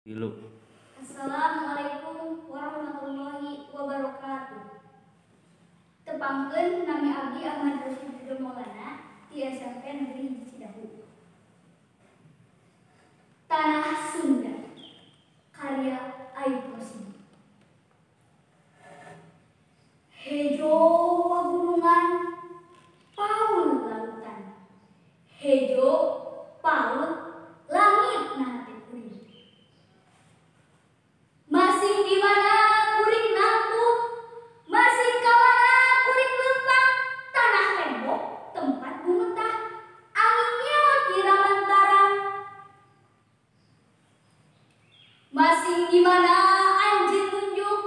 Tilu. Assalamualaikum warahmatullahi wabarakatuh. Tepangkeun nami abdi Ahmad Rasyid Maulana di SMP Negeri Cidahu. Tanah Sunda, karya Aib Rosyidi. Hejo pagunungan, paul lautan. Hejo paul langit nate kuring. Masih di mana kuring nangtung, masih ka mana kuring lempang, tanah lembok tempat gumetah, anginnya kiramantaran. Masih di mana anjeun nunjuk,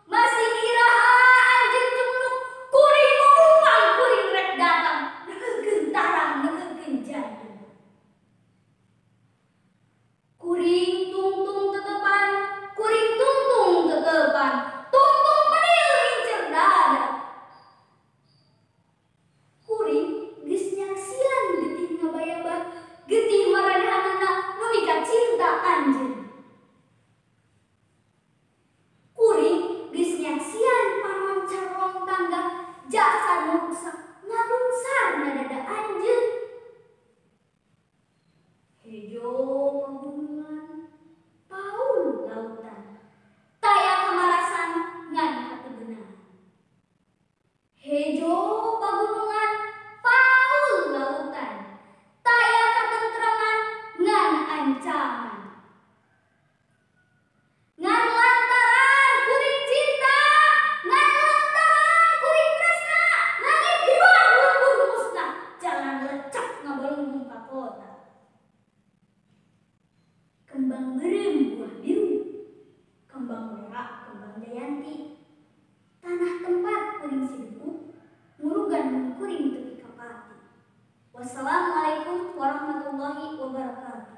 masih iraha anjeun jungluk, kuring numpang kuring rek datang, neueugkeun tarang neueugkeun jantung. Kuring tungtung tetepan, kuring tungtung tetepan, tungtung penil ngincer dada. Kuring geus nyaksian getih ngabayabak, getih maranehanana nu mika cinta anjeun. Kuring geus nyaksian panoncar rong tangga, jasa nu rusak ngalunsar na dada anjeun. Hejo pagunungan, paul lautan, taya kamarasan ngan kateugeunaan. Hejo pagunungan, paul lautan, taya katentreman ngan ancaman. Ngan lantaran kuring cinta, ngan lantaran kuring tresna, langit di bawah lembur musnah, jalan lecak ngabalunggung ka kota. Kembang beureum buah biru, kembang merah, kembang jayanti, tanah tempat kuring sideuk, ngurugan kuring teu pika pati. Wassalamualaikum warahmatullahi wabarakatuh.